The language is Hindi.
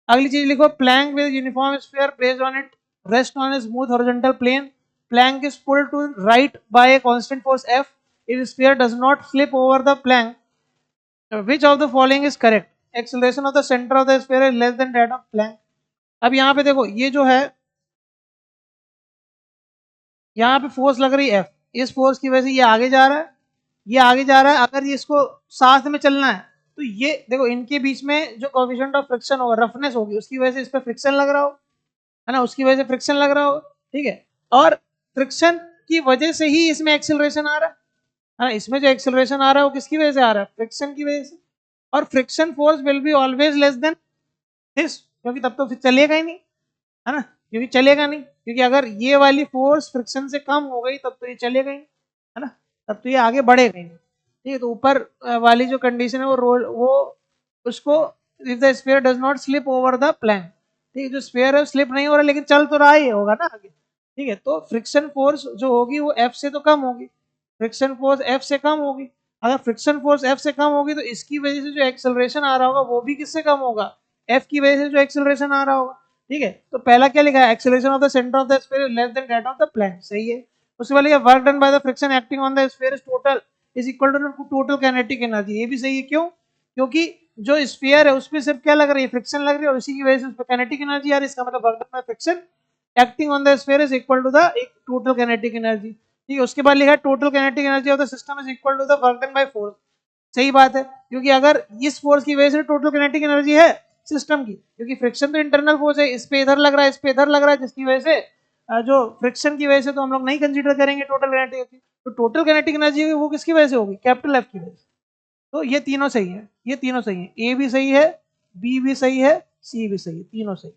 अगली चीज लिखो, plank with uniform sphere placed on it rest on a smooth horizontal plane, plank is pulled to right by a constant force F, if sphere does not slip over the plank, which of the following is correct? Acceleration of the center of the sphere is less than that of plank. अब यहाँ पे देखो, ये जो है यहाँ पे फोर्स लग रही है F, इस फोर्स की वजह से ये आगे जा रहा है, ये आगे जा रहा है। अगर ये इसको साथ में चलना है तो ये देखो, इनके बीच में जो कोएफिशिएंट ऑफ फ्रिक्शन होगा, रफनेस होगी, उसकी वजह से इस पर फ्रिक्शन लग रहा हो, है ना, उसकी वजह से फ्रिक्शन लग रहा हो, ठीक है। और फ्रिक्शन की वजह से ही इसमें एक्सेलरेशन आ रहा है ना, इसमें जो एक्सेलरेशन आ रहा है वो किसकी वजह से आ रहा है? फ्रिक्शन की वजह से। और friction force will be always less than this, क्योंकि तब तो फिर चलेगा ही नहीं, है ना, क्योंकि चलेगा नहीं, क्योंकि अगर ये वाली फोर्स फ्रिक्शन से कम हो गई तब तो ये चलेगा ही, है ना, तब तो ये आगे बढ़ेगा ही नहीं, ठीक है। तो ऊपर वाली जो कंडीशन है वो रोल वो उसको, if the sphere does not slip over the plank, ठीक है, जो स्फीयर है स्लिप नहीं हो रहा लेकिन चल तो रहा ही होगा ना आगे, ठीक है। तो फ्रिक्शन फोर्स जो होगी वो F से तो कम होगी, फ्रिक्शन फोर्स F से कम होगी। अगर फ्रिक्शन फोर्स F से कम होगी तो इसकी वजह से जो एक्सेलरेशन आ रहा होगा वो भी किससे कम होगा? F की वजह से जो एक्सेलरेशन आ रहा होगा, ठीक है। तो पहला क्या लिखा है? Acceleration of the centre of the sphere is less than that of the plank, सही है। उसके बाद लिखा work done by the friction acting on the sphere is total is equal to total kinetic energy, ये भी सही है। क्यों? क्योंकि जो स्फीयर है उसमें सिर्फ क्या लग रही है? फ्रिक्शन लग रही है, और इसी की वजह से उस पर काइनेटिक एनर्जी आ रही है। इसका मतलब work done by friction acting on the sphere is equal to the total kinetic energy, ठीक है। उसके बाद लिखा है total kinetic energy of the system is equal to the work done by force, सही बात है, क्योंकि अगर इस फोर्स की वजह से टोटल काइनेटिक एनर्जी है सिस्टम की, क्योंकि फ्रिक्शन तो इंटरनल फोर्स है, इस पे इधर लग रहा है, इस पे इधर लग रहा है, जिसकी वजह से जो फ्रिक्शन की वजह से तो हम लोग नहीं कंसीडर करेंगे टोटल काइनेटिक एनर्जी। तो टोटल काइनेटिक एनर्जी वो किसकी वजह से होगी? कैपिटल F की वजह से। तो ये तीनों सही है, ये तीनों सही है, ए भी सही है, बी भी सही है, सी भी सही है, तीनों सही है।